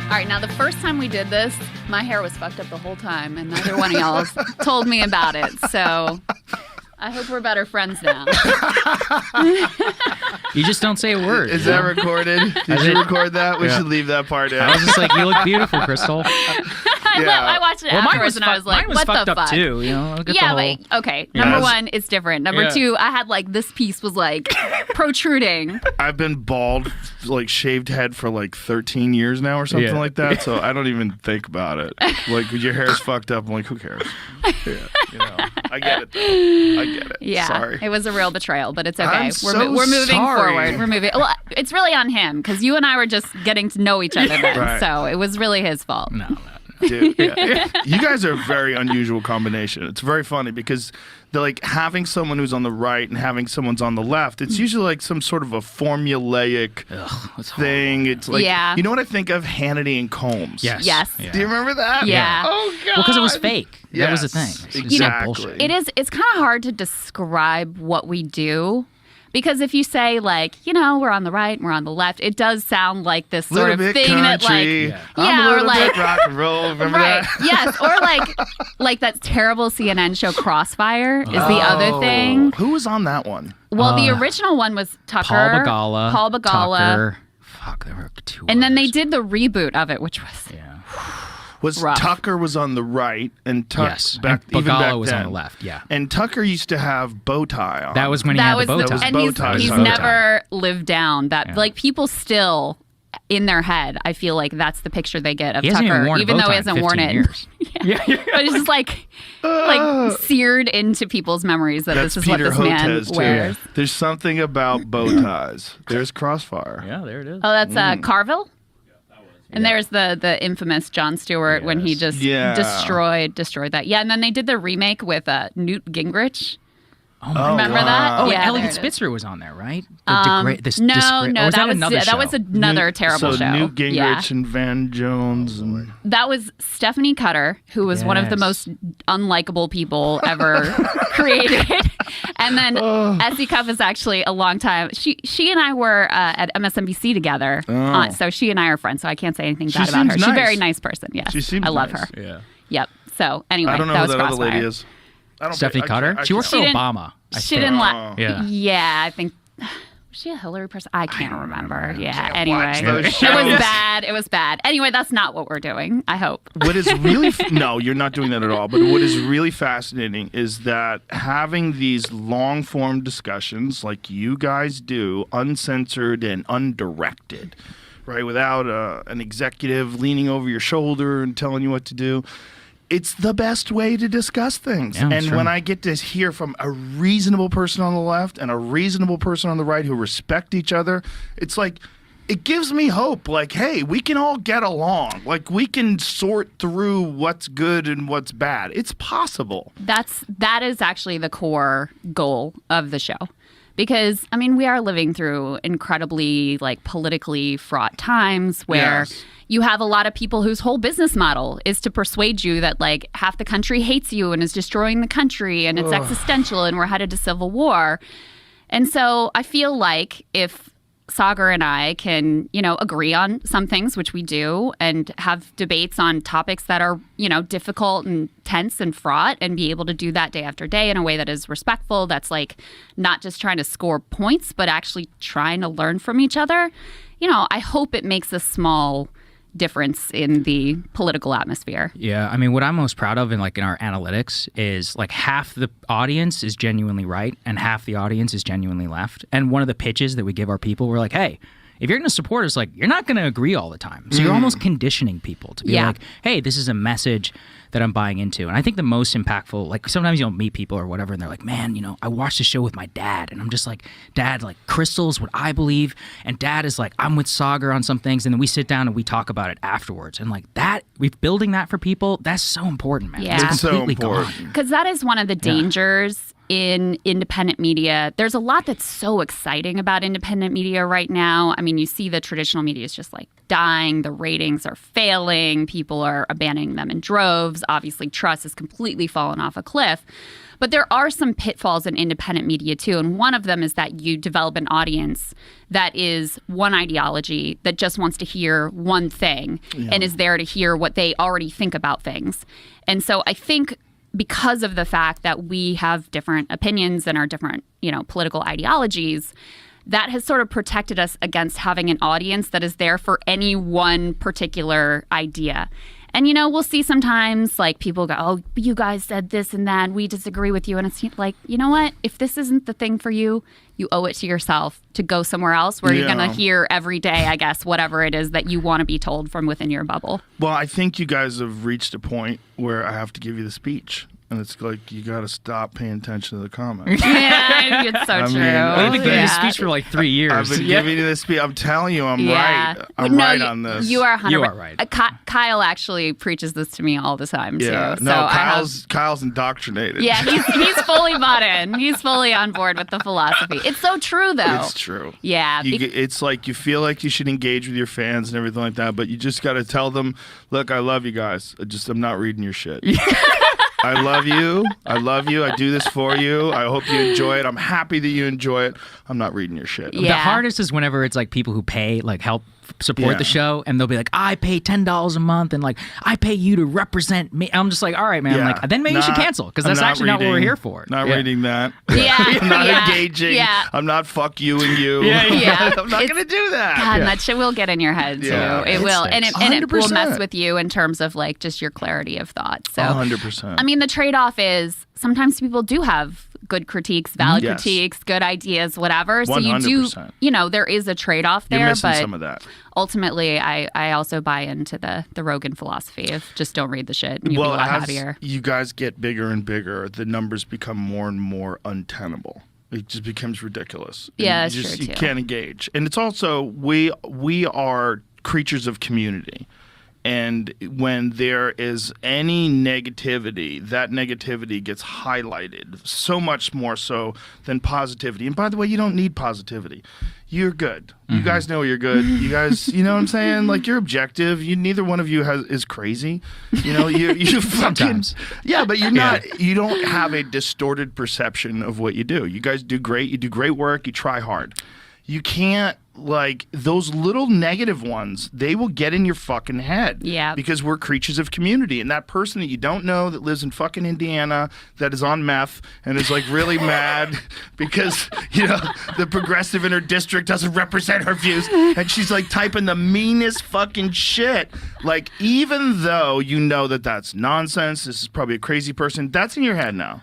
All right, now the first time we did this, my hair was fucked up the whole time, and neither one of y'all told me about it. So I hope we're better friends now. You just don't say a word. Is that recorded? Did you record that? We should leave that part in. I was just like, you look beautiful, Krystal. I watched it afterwards, and I was like, what the fuck? Mine was fucked up too. You know, but okay. Number one, it's different. Number two, I had like this piece was like protruding. I've been bald, like shaved head for like 13 years now or something like that. So I don't even think about it. Like your hair's fucked up. I'm like, who cares? Yeah, you know, I get it. Though. I get it. Yeah, sorry. It was a real betrayal, but it's okay. We're moving sorry. forward. We're moving. Well, it's really on him because you and I were just getting to know each other then, Right. so it was really his fault. No. Dude, you guys are a very unusual combination. It's very funny because they're like having someone who's on the right and having someone's on the left. It's usually like some sort of a formulaic thing. It's like, you know what I think of? Hannity and Combs. Yes. Yeah. Do you remember that? Yeah. Oh, God. Well, because it was fake. Yes, That was the thing. Exactly. It's kind of hard to describe what we do. Because if you say, like, you know, we're on the right and we're on the left, it does sound like this sort of thing country. that, like, or like bit rock and roll. Remember right? that? Yes, or like that terrible CNN show Crossfire is the other thing. Who was on that one? Well, the original one was Tucker, Paul Bagala. Tucker. Fuck, there were two. And then they others. did the reboot of it, which was Was rough. Tucker was on the right and Yes, back, and even back Bagala was then. on the left. Yeah, And Tucker used to have bow tie on. that was when he had the bow tie. and bow tie. he's Bow tie. never lived down that. Like people still in their head, I feel like that's the picture they get of He hasn't Tucker, even worn a even bow though he tie in hasn't worn 15 it. years. But it's just like seared into people's memories that That's this is what Peter this man Hotez, too. wears. There's something about bow ties. There's Crossfire. Yeah, there it is. Oh, that's Carville. And there's the infamous Jon Stewart when he just destroyed that. Yeah, and then they did the remake with Newt Gingrich. Oh, my Remember God. that? Oh, Yeah, Elliot there it is. Spitzer was on there, right? No, or was that another was show? another terrible so show. Newt Gingrich Yeah. and Van Jones. And That was Stephanie Cutter, who was one of the Yes. most unlikable people ever created. And then Essie Cuff is actually a long time. She and I were at MSNBC together. So she and I are friends, so I can't say anything bad about her. seems She's a very nice. nice person, yes. She seems I love nice. her. Yeah. Yep. So anyway, I don't know that who was that other Crossfire. lady is. I don't Stephanie think- Cutter? She worked for She didn't- Obama. She didn't like. Yeah. Yeah, I think. Was she a Hillary person? I can't remember. Yeah. Anyway, watch those it shows. was bad. It was bad. Anyway, that's not what we're doing. I hope. What is really no, you're not doing that at all. But what is really fascinating is that having these long form discussions like you guys do, uncensored and undirected, right, without an executive leaning over your shoulder and telling you what to do. It's the best way to discuss things. Yeah, and sure. when I get to hear from a reasonable person on the left and a reasonable person on the right who respect each other, it's like it gives me hope. Like, hey, we can all get along. Like, we can sort through what's good and what's bad. It's possible. That is actually the core goal of the show. Because, I mean, we are living through incredibly, like, politically fraught times where you have a lot of people whose whole business model is to persuade you that, like, half the country hates you and is destroying the country and it's existential and we're headed to civil war. And so I feel like if Saagar and I can, you know, agree on some things, which we do, and have debates on topics that are, you know, difficult and tense and fraught, and be able to do that day after day in a way that is respectful, that's like not just trying to score points, but actually trying to learn from each other. You know, I hope it makes a small difference in the political atmosphere. Yeah, I mean, what I'm most proud of in our analytics is like half the audience is genuinely right and half the audience is genuinely left. And one of the pitches that we give our people, we're like, hey, if you're going to support us, like, you're not going to agree all the time. So you're almost conditioning people to be like, hey, this is a message that I'm buying into. And I think the most impactful, like, sometimes you'll meet people or whatever, and they're like, man, you know, I watched the show with my dad. And I'm just like, Dad, like, Krystal is what I believe. And Dad is like, I'm with Saagar on some things. And then we sit down and we talk about it afterwards. And like that, we're building that for people. That's so important, man. Yeah. It's completely It's so important. gone. Because that is one of the dangers in independent media. There's a lot that's so exciting about independent media right now. I mean, you see the traditional media is just like dying. The ratings are failing. People are abandoning them in droves. Obviously, trust has completely fallen off a cliff. But there are some pitfalls in independent media too. And one of them is that you develop an audience that is one ideology that just wants to hear one thing and is there to hear what they already think about things. And so I think because of the fact that we have different opinions and our different, political ideologies, that has sort of protected us against having an audience that is there for any one particular idea. And, we'll see sometimes like people go, oh, you guys said this and that. We disagree with you. And it's like, you know what? If this isn't the thing for you, you owe it to yourself to go somewhere else where you're going to hear every day, I guess, whatever it is that you want to be told from within your bubble. Well, I think you guys have reached a point where I have to give you the speech. And it's like, you got to stop paying attention to the comments. Yeah, it's so true. I've been giving this speech for like 3 years. I've been giving you this speech. I'm telling you, I'm right. I'm right on this. You are 100%. You are right. Kyle actually preaches this to me all the time, too. Yeah. No, Kyle's indoctrinated. Yeah, he's fully bought in. He's fully on board with the philosophy. It's so true, though. It's true. Yeah. It's like you feel like you should engage with your fans and everything like that, but you just got to tell them, look, I love you guys. I'm not reading your shit. I love you. I do this for you. I hope you enjoy it. I'm happy that you enjoy it. I'm not reading your shit. The hardest is whenever it's like people who pay, like help support the show, and they'll be like, I pay $10 a month, and like I pay you to represent me. I'm just like, all right, man. Like then maybe you should cancel because that's actually not what we're here for. Not reading that. Yeah. I'm not engaging. Yeah. I'm not fuck you and you. Yeah. I'm not gonna do that. God, that shit will get in your head too. Yeah. It will, and it 100%. will mess with you in terms of like just your clarity of thought. So 100%. I mean, the trade-off is sometimes people do have good critiques, valid critiques, good ideas, whatever. So 100%. you do, there is a trade-off there. You're missing but some of that. Ultimately, I also buy into the Rogan philosophy of just don't read the shit and you'll be a lot happier. You guys get bigger and bigger, the numbers become more and more untenable. It just becomes ridiculous. Yeah, that's true You too. can't engage. And it's also, we are creatures of community. And when there is any negativity, that negativity gets highlighted so much more so than positivity. And by the way, you don't need positivity. You're good. You guys know you're good. You guys, you know what I'm saying? Like, you're objective. Neither one of you is crazy. You fucking but you're not. You don't have a distorted perception of what you do. You guys do great. You do great work. You try hard. You can't, like, those little negative ones, they will get in your fucking head. Yeah. Because we're creatures of community. And that person that you don't know that lives in fucking Indiana that is on meth and is, like, really mad because, the progressive in her district doesn't represent her views. And she's, like, typing the meanest fucking shit. Like, even though you know that that's nonsense, this is probably a crazy person, that's in your head now.